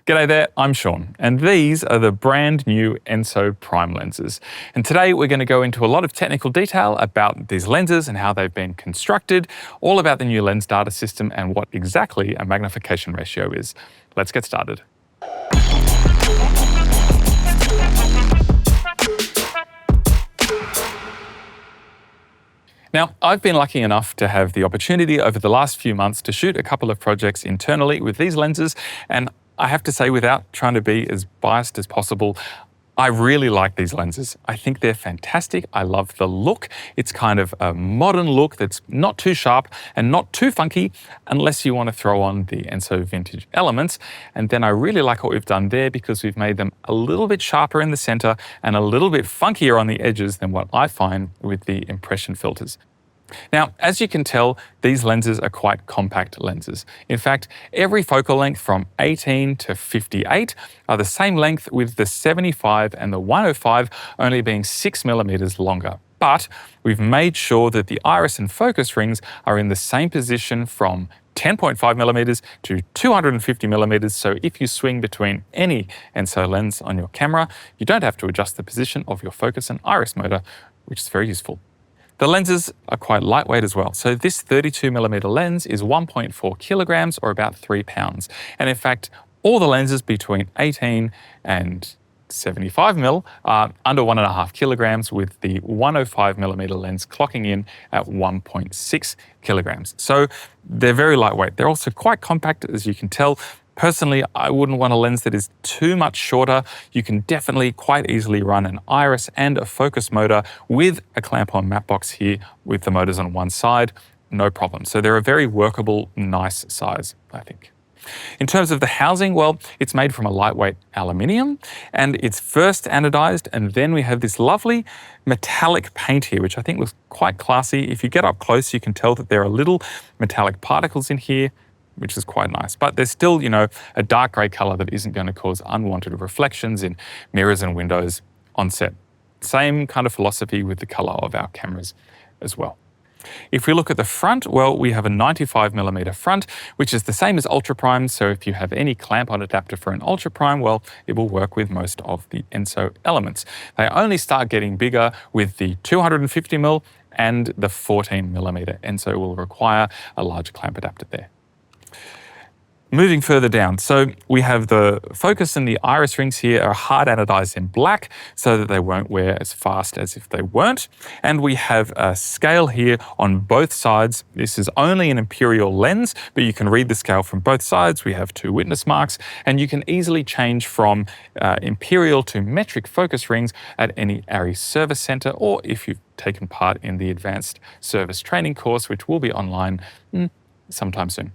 G'day there, I'm Sean, and these are the brand new Ensō Prime lenses. And today we're going to go into a lot of technical detail about these lenses and how they've been constructed, all about the new lens data system and what exactly a magnification ratio is. Let's get started. Now, I've been lucky enough to have the opportunity over the last few months to shoot a couple of projects internally with these lenses, and I have to say, without trying to be as biased as possible, I really like these lenses. I think they're fantastic. I love the look. It's kind of a modern look that's not too sharp and not too funky, unless you want to throw on the Ensō Vintage Elements. And then I really like what we've done there because we've made them a little bit sharper in the center and a little bit funkier on the edges than what I find with the impression filters. Now, as you can tell, these lenses are quite compact lenses. In fact, every focal length from 18 to 58 are the same length, with the 75 and the 105 only being 6mm longer. But we've made sure that the iris and focus rings are in the same position from 10.5mm to 250mm, so if you swing between any Ensō lens on your camera, you don't have to adjust the position of your focus and iris motor, which is very useful. The lenses are quite lightweight as well. So this 32mm lens is 1.4 kilograms, or about 3 pounds. And in fact, all the lenses between 18 and 75mm are under 1.5 kilograms, with the 105mm lens clocking in at 1.6 kilograms. So they're very lightweight. They're also quite compact, as you can tell. Personally, I wouldn't want a lens that is too much shorter. You can definitely quite easily run an iris and a focus motor with a clamp-on matte box here with the motors on one side, no problem. So they're a very workable, nice size, I think. In terms of the housing, well, it's made from a lightweight aluminium, and it's first anodized, and then we have this lovely metallic paint here, which I think looks quite classy. If you get up close, you can tell that there are little metallic particles in here, which is quite nice. But there's still, a dark grey colour that isn't going to cause unwanted reflections in mirrors and windows on set. Same kind of philosophy with the colour of our cameras as well. If we look at the front, well, we have a 95mm front, which is the same as Ultra Prime. So if you have any clamp-on adapter for an Ultra Prime, well, it will work with most of the Ensō Elements. They only start getting bigger with the 250mm and the 14mm. Ensō will require a large clamp adapter there. Moving further down, so we have the focus and the iris rings here are hard anodized in black so that they won't wear as fast as if they weren't. And we have a scale here on both sides. This is only an imperial lens, but you can read the scale from both sides. We have 2 witness marks, and you can easily change from imperial to metric focus rings at any ARRI service center, or if you've taken part in the advanced service training course, which will be online sometime soon.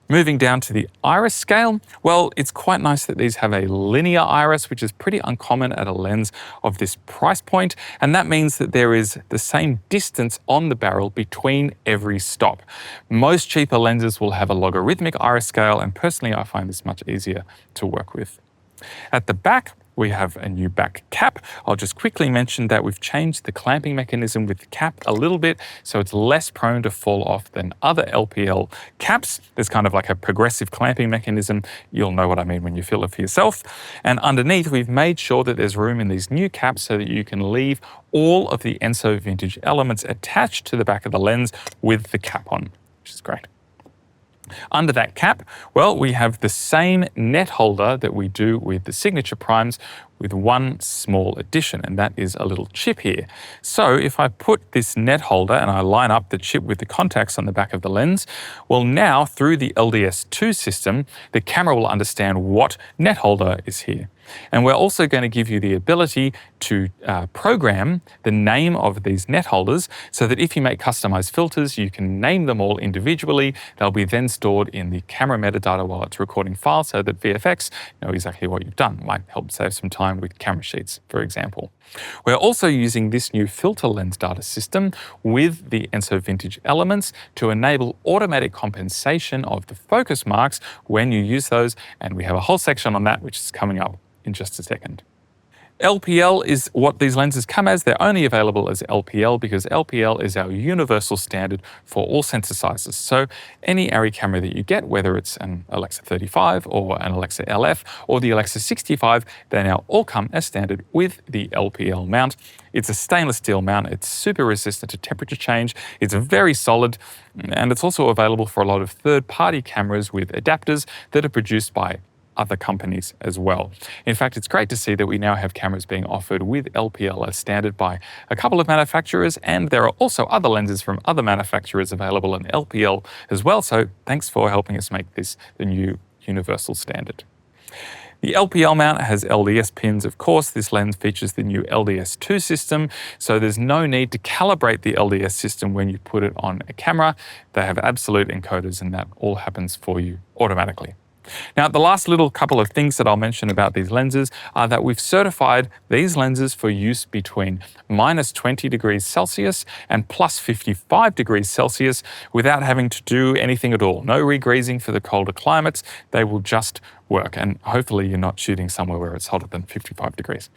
Moving down to the iris scale, well, it's quite nice that these have a linear iris, which is pretty uncommon at a lens of this price point, and that means that there is the same distance on the barrel between every stop. Most cheaper lenses will have a logarithmic iris scale, and personally I find this much easier to work with. At the back, we have a new back cap. I'll just quickly mention that we've changed the clamping mechanism with the cap a little bit, so it's less prone to fall off than other LPL caps. There's kind of like a progressive clamping mechanism. You'll know what I mean when you feel it for yourself. And underneath, we've made sure that there's room in these new caps so that you can leave all of the Ensō Vintage Elements attached to the back of the lens with the cap on, which is great. Under that cap, well, we have the same net holder that we do with the Signature Primes, with one small addition, and that is a little chip here. So if I put this net holder and I line up the chip with the contacts on the back of the lens, well, now through the LDS2 system, the camera will understand what net holder is here. And we're also going to give you the ability to program the name of these net holders so that if you make customized filters, you can name them all individually. They'll be then stored in the camera metadata while it's recording files so that VFX know exactly what you've done. Might help save some time with camera sheets, for example. We're also using this new filter lens data system with the Ensō Vintage Elements to enable automatic compensation of the focus marks when you use those, and we have a whole section on that which is coming up in just a second. LPL is what these lenses come as. They're only available as LPL because LPL is our universal standard for all sensor sizes. So any ARRI camera that you get, whether it's an Alexa 35 or an Alexa LF or the Alexa 65, they now all come as standard with the LPL mount. It's a stainless steel mount. It's super resistant to temperature change. It's very solid, and it's also available for a lot of third-party cameras with adapters that are produced by other companies as well. In fact, it's great to see that we now have cameras being offered with LPL as standard by a couple of manufacturers, and there are also other lenses from other manufacturers available in LPL as well. So thanks for helping us make this the new universal standard. The LPL mount has LDS pins, of course. This lens features the new LDS2 system, so there's no need to calibrate the LDS system when you put it on a camera. They have absolute encoders, and that all happens for you automatically. Now, the last little couple of things that I'll mention about these lenses are that we've certified these lenses for use between minus 20 degrees Celsius and plus 55 degrees Celsius without having to do anything at all. No regreasing for the colder climates. They will just work, and hopefully you're not shooting somewhere where it's hotter than 55 degrees.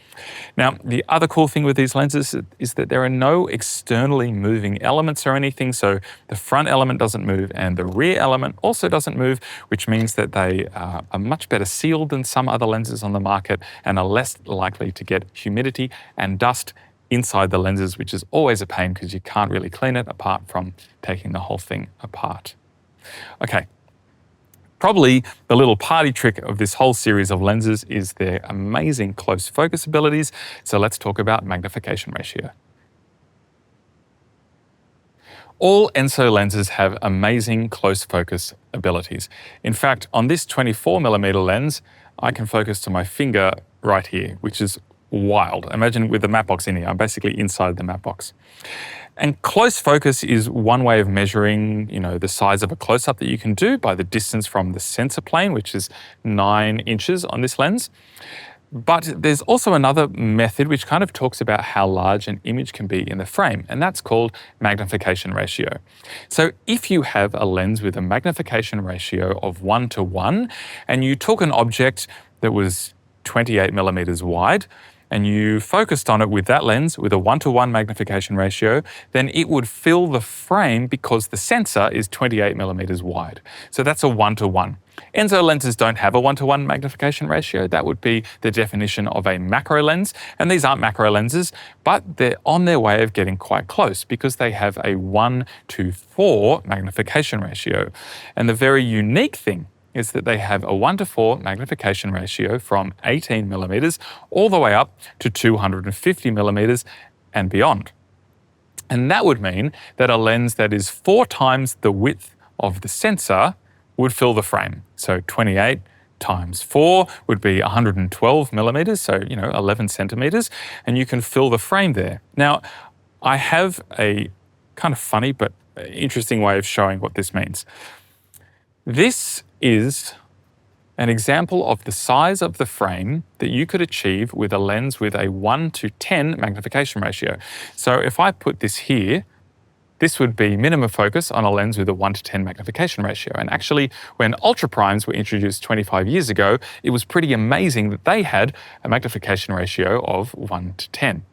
Now, the other cool thing with these lenses is that there are no externally moving elements or anything, so the front element doesn't move and the rear element also doesn't move, which means that they are much better sealed than some other lenses on the market and are less likely to get humidity and dust inside the lenses, which is always a pain because you can't really clean it apart from taking the whole thing apart. Okay. Probably the little party trick of this whole series of lenses is their amazing close focus abilities. So let's talk about magnification ratio. All Ensō lenses have amazing close focus abilities. In fact, on this 24mm lens, I can focus to my finger right here, which is wild. Imagine with the matte box in here. I'm basically inside the matte box. And close focus is one way of measuring, the size of a close-up that you can do by the distance from the sensor plane, which is 9 inches on this lens. But there's also another method which kind of talks about how large an image can be in the frame, and that's called magnification ratio. So if you have a lens with a magnification ratio of 1:1, and you took an object that was 28mm wide, and you focused on it with that lens with a 1:1 magnification ratio, then it would fill the frame because the sensor is 28mm wide. So that's a 1:1. Ensō lenses don't have a 1:1 magnification ratio. That would be the definition of a macro lens. And these aren't macro lenses, but they're on their way of getting quite close because they have a 1:4 magnification ratio. And the very unique thing is that they have a 1:4 magnification ratio from 18mm all the way up to 250mm and beyond. And that would mean that a lens that is 4 times the width of the sensor would fill the frame. So 28 times 4 would be 112mm, so 11 centimeters, and you can fill the frame there. Now, I have a kind of funny but interesting way of showing what this means. This is an example of the size of the frame that you could achieve with a lens with a 1:10 magnification ratio. So if I put this here, this would be minimum focus on a lens with a 1:10 magnification ratio. And actually, when ultra primes were introduced 25 years ago, it was pretty amazing that they had a magnification ratio of 1:10.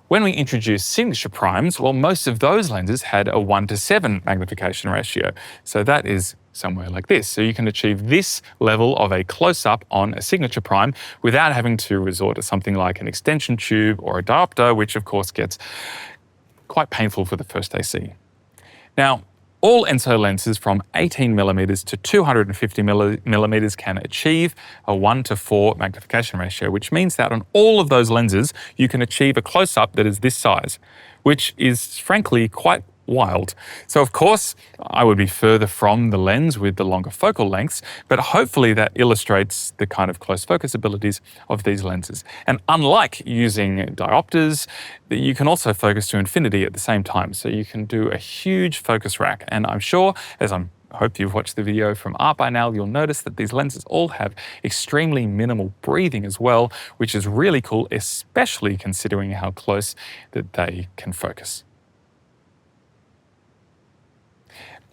When we introduced signature primes, well, most of those lenses had a 1:7 magnification ratio. So that is somewhere like this. So you can achieve this level of a close-up on a signature prime without having to resort to something like an extension tube or a diopter, which of course gets quite painful for the first AC. Now, all Ensō lenses from 18mm to 250mm can achieve a 1:4 magnification ratio, which means that on all of those lenses, you can achieve a close-up that is this size, which is frankly quite wild. So of course, I would be further from the lens with the longer focal lengths, but hopefully that illustrates the kind of close focus abilities of these lenses. And unlike using diopters, you can also focus to infinity at the same time. So you can do a huge focus rack. And I'm sure, hope you've watched the video from ARRI by now, you'll notice that these lenses all have extremely minimal breathing as well, which is really cool, especially considering how close that they can focus.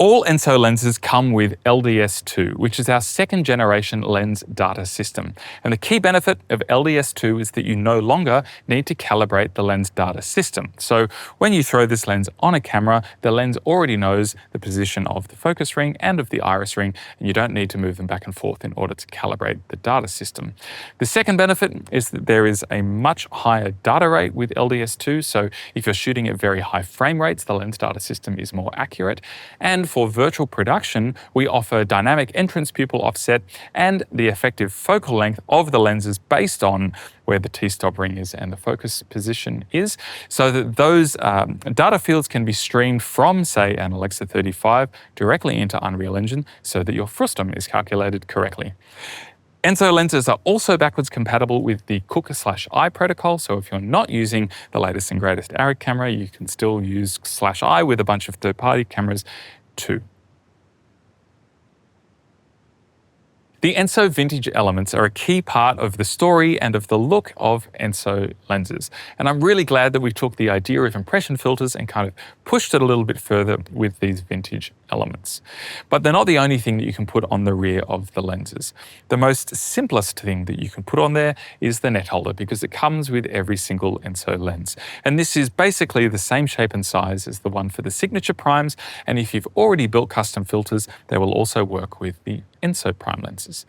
All Ensō lenses come with LDS2, which is our second generation lens data system. And the key benefit of LDS2 is that you no longer need to calibrate the lens data system. So when you throw this lens on a camera, the lens already knows the position of the focus ring and of the iris ring, and you don't need to move them back and forth in order to calibrate the data system. The second benefit is that there is a much higher data rate with LDS2. So if you're shooting at very high frame rates, the lens data system is more accurate. And for virtual production, we offer dynamic entrance pupil offset and the effective focal length of the lenses based on where the t-stop ring is and the focus position is, so that those data fields can be streamed from, say, an Alexa 35 directly into Unreal Engine so that your frustum is calculated correctly. Ensō lenses are also backwards compatible with the Cooker/I protocol, so if you're not using the latest and greatest ARRI camera, you can still use /I with a bunch of third-party cameras too. The Ensō Vintage Elements are a key part of the story and of the look of Ensō lenses. And I'm really glad that we took the idea of impression filters and kind of pushed it a little bit further with these vintage elements. But they're not the only thing that you can put on the rear of the lenses. The most simplest thing that you can put on there is the net holder, because it comes with every single Ensō lens. And this is basically the same shape and size as the one for the signature primes. And if you've already built custom filters, they will also work with the Ensō Prime lenses.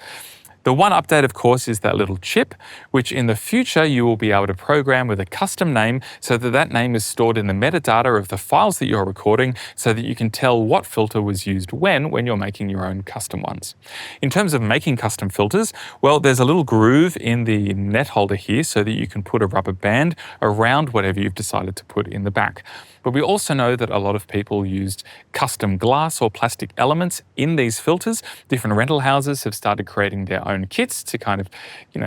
The one update, of course, is that little chip, which in the future you will be able to program with a custom name so that that name is stored in the metadata of the files that you're recording so that you can tell what filter was used when you're making your own custom ones. In terms of making custom filters, well, there's a little groove in the net holder here so that you can put a rubber band around whatever you've decided to put in the back. But we also know that a lot of people used custom glass or plastic elements in these filters. Different rental houses have started creating their own kits to kind of,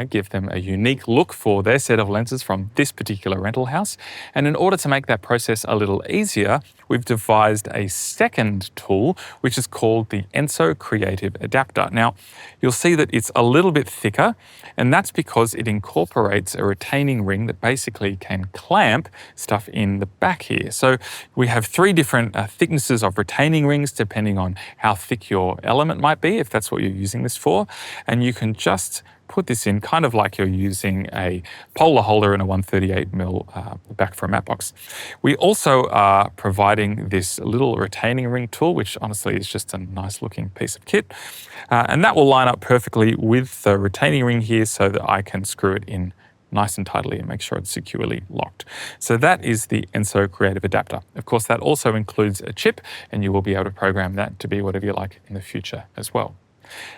give them a unique look for their set of lenses from this particular rental house. And in order to make that process a little easier, we've devised a second tool, which is called the Ensō Creative Adapter. Now, you'll see that it's a little bit thicker, and that's because it incorporates a retaining ring that basically can clamp stuff in the back here. So we have three different thicknesses of retaining rings depending on how thick your element might be, if that's what you're using this for. And you can just put this in kind of like you're using a polar holder in a 138mm back for a matte box. We also are providing this little retaining ring tool, which honestly is just a nice looking piece of kit. And that will line up perfectly with the retaining ring here so that I can screw it in nice and tightly and make sure it's securely locked. So that is the Ensō Creative Adapter. Of course, that also includes a chip, and you will be able to program that to be whatever you like in the future as well.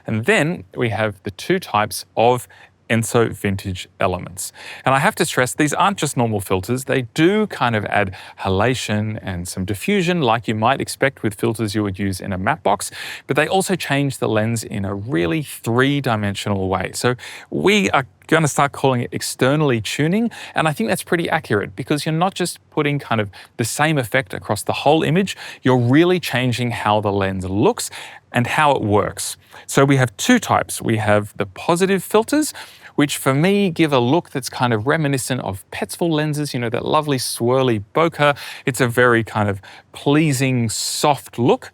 And then we have the two types of Ensō Vintage Elements. And I have to stress, these aren't just normal filters. They do kind of add halation and some diffusion like you might expect with filters you would use in a matte box, but they also change the lens in a really three-dimensional way. So we are going to start calling it externally tuning, and I think that's pretty accurate because you're not just putting kind of the same effect across the whole image, you're really changing how the lens looks and how it works. So we have two types. We have the positive filters, which for me give a look that's kind of reminiscent of Petzval lenses, that lovely swirly bokeh. It's a very kind of pleasing, soft look.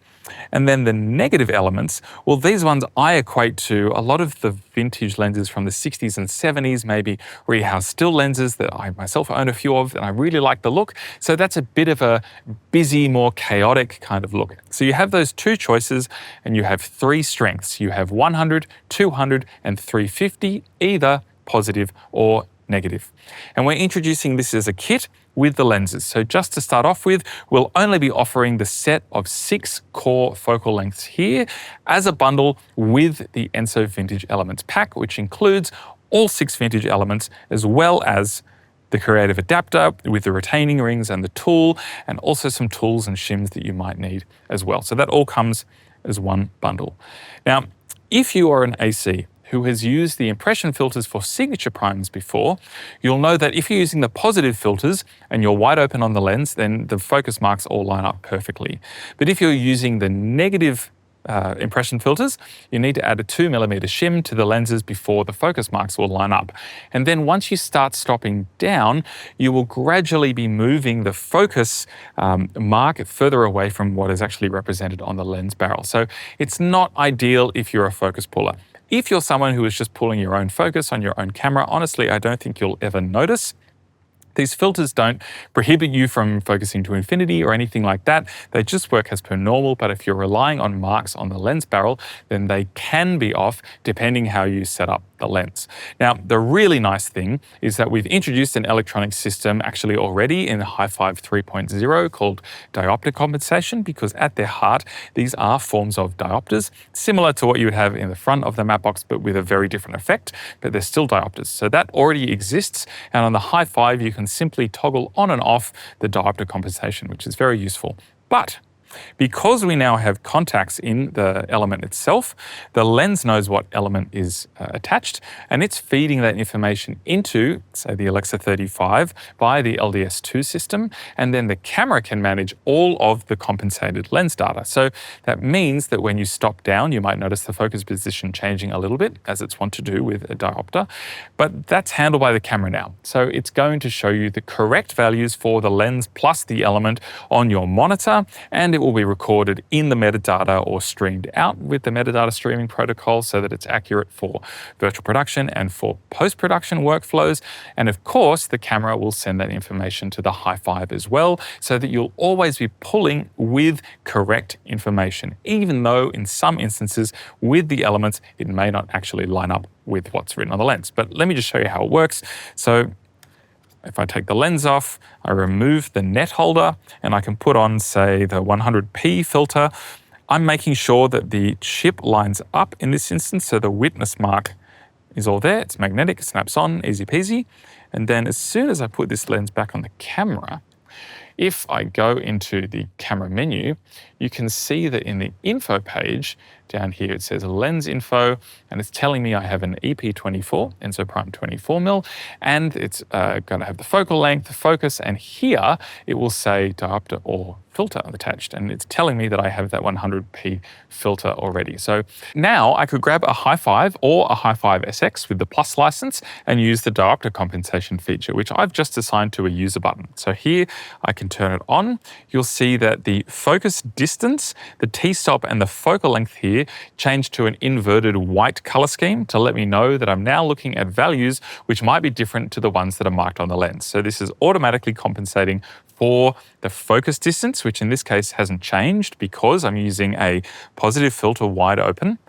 And then the negative elements, well, these ones I equate to a lot of the vintage lenses from the 60s and 70s, maybe where you have still lenses that I myself own a few of, and I really like the look. So that's a bit of a busy, more chaotic kind of look. So you have those two choices, and you have three strengths. You have 100, 200, and 350, either positive or negative. And we're introducing this as a kit with the lenses. So just to start off with, we'll only be offering the set of 6 core focal lengths here as a bundle with the Ensō Vintage Elements pack, which includes all 6 vintage elements, as well as the creative adapter with the retaining rings and the tool, and also some tools and shims that you might need as well. So that all comes as one bundle. Now, if you are an AC who has used the impression filters for signature primes before, you'll know that if you're using the positive filters and you're wide open on the lens, then the focus marks all line up perfectly. But if you're using the negative impression filters, you need to add a 2mm shim to the lenses before the focus marks will line up. And then once you start stopping down, you will gradually be moving the focus mark further away from what is actually represented on the lens barrel. So it's not ideal if you're a focus puller. If you're someone who is just pulling your own focus on your own camera, honestly, I don't think you'll ever notice. These filters don't prohibit you from focusing to infinity or anything like that. They just work as per normal, but if you're relying on marks on the lens barrel, then they can be off depending how you set up the lens. Now, the really nice thing is that we've introduced an electronic system actually already in Hi-5 3.0 called diopter compensation, because at their heart, these are forms of diopters, similar to what you would have in the front of the matte box, but with a very different effect, but they're still diopters. So that already exists, and on the Hi-5, you can simply toggle on and off the diopter compensation, which is very useful. But because we now have contacts in the element itself, the lens knows what element is attached, and it's feeding that information into, say, the Alexa 35 by the LDS2 system, and then the camera can manage all of the compensated lens data. So that means that when you stop down, you might notice the focus position changing a little bit, as it's wont to do with a diopter, but that's handled by the camera now. So it's going to show you the correct values for the lens plus the element on your monitor, and it will be recorded in the metadata or streamed out with the metadata streaming protocol so that it's accurate for virtual production and for post-production workflows. And of course, the camera will send that information to the Hi-5 as well, so that you'll always be pulling with correct information, even though in some instances with the elements, it may not actually line up with what's written on the lens. But let me just show you how it works. So if I take the lens off, I remove the net holder, and I can put on, say, the 100p filter. I'm making sure that the chip lines up in this instance, so the witness mark is all there. It's magnetic, it snaps on, easy peasy. And then as soon as I put this lens back on the camera, if I go into the camera menu, you can see that in the info page down here, it says lens info, and it's telling me I have an EP24, Ensō Prime 24mm, and it's going to have the focal length, the focus, and here it will say diopter or filter attached, and it's telling me that I have that 100p filter already. So now I could grab a Hi-5 or a Hi-5 SX with the Plus license and use the diopter compensation feature, which I've just assigned to a user button. So here I can turn it on. You'll see that the focus distance, the t-stop, and the focal length here change to an inverted white color scheme to let me know that I'm now looking at values which might be different to the ones that are marked on the lens. So this is automatically compensating for the focus distance, which in this case hasn't changed because I'm using a positive filter wide open.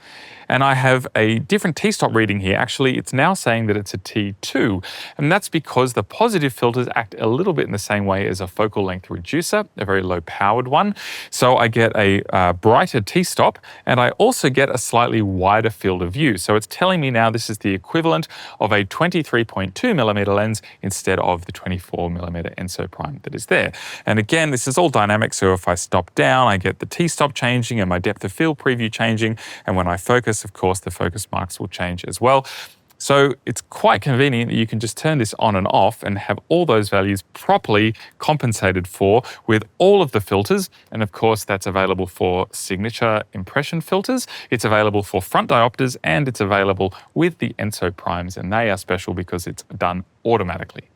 And I have a different t-stop reading here. Actually, it's now saying that it's a T2, and that's because the positive filters act a little bit in the same way as a focal length reducer, a very low powered one. So I get a brighter t-stop, and I also get a slightly wider field of view. So it's telling me now this is the equivalent of a 23.2mm lens instead of the 24mm Ensō Prime that is there. And again, this is all dynamic, so if I stop down, I get the t-stop changing and my depth of field preview changing, and when I focus, of course, the focus marks will change as well. So it's quite convenient that you can just turn this on and off and have all those values properly compensated for with all of the filters. And of course, that's available for signature impression filters. It's available for front diopters, and it's available with the Ensō Primes, and they are special because it's done automatically.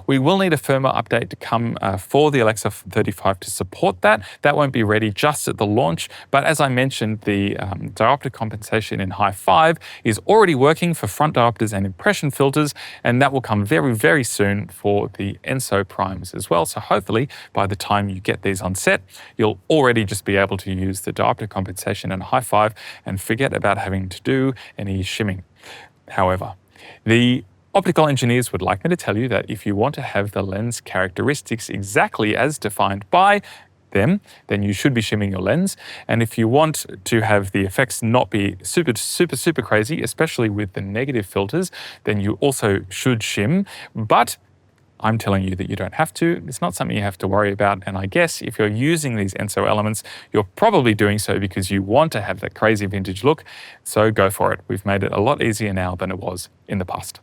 We will need a firmware update to come for the Alexa 35 to support that. That won't be ready just at the launch, but as I mentioned, the diopter compensation in Hi-5 is already working for front diopters and impression filters, and that will come very, very soon for the Ensō Primes as well. So hopefully by the time you get these on set, you'll already just be able to use the diopter compensation in Hi-5 and forget about having to do any shimming. However, the optical engineers would like me to tell you that if you want to have the lens characteristics exactly as defined by them, then you should be shimming your lens. And if you want to have the effects not be super crazy, especially with the negative filters, then you also should shim. But I'm telling you that you don't have to. It's not something you have to worry about. And I guess if you're using these Ensō elements, you're probably doing so because you want to have that crazy vintage look. So go for it. We've made it a lot easier now than it was in the past.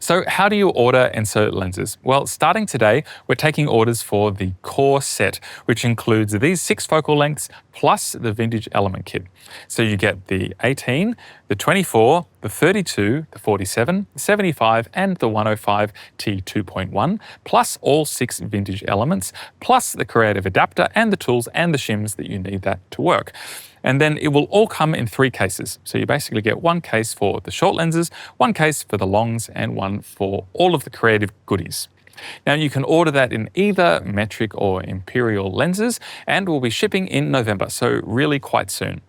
So how do you order Ensō lenses? Well, starting today, we're taking orders for the core set, which includes these 6 focal lengths plus the vintage element kit. So you get the 18, the 24, the 32, the 47, the 75, and the 105 T2.1, plus all 6 vintage elements, plus the creative adapter and the tools and the shims that you need that to work. And then it will all come in 3 cases. So you basically get 1 case for the short lenses, 1 case for the longs, and 1 for all of the creative goodies. Now you can order that in either metric or imperial lenses, and we'll be shipping in November, so really quite soon.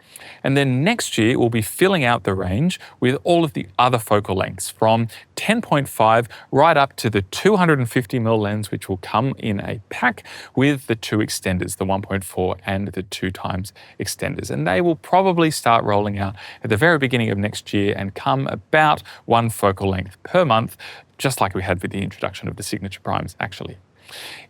And then next year we'll be filling out the range with all of the other focal lengths from 10.5 right up to the 250mm lens, which will come in a pack with the 2 extenders, the 1.4 and the 2 times extenders. And they will probably start rolling out at the very beginning of next year and come about 1 focal length per month, just like we had with the introduction of the Signature Primes, actually.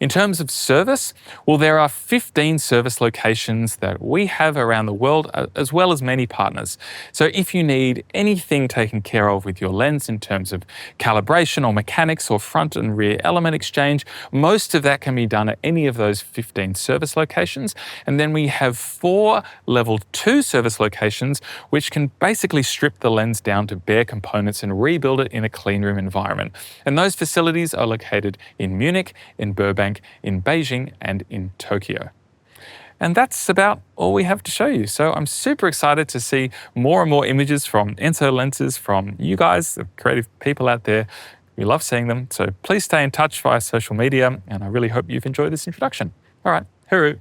In terms of service, well, there are 15 service locations that we have around the world, as well as many partners. So if you need anything taken care of with your lens in terms of calibration or mechanics or front and rear element exchange, most of that can be done at any of those 15 service locations. And then we have 4 level 2 service locations, which can basically strip the lens down to bare components and rebuild it in a clean room environment. And those facilities are located in Munich, in Burbank, in Beijing, and in Tokyo. And that's about all we have to show you. So I'm super excited to see more and more images from Ensō lenses from you guys, the creative people out there. We love seeing them. So please stay in touch via social media, and I really hope you've enjoyed this introduction. All right, hooroo.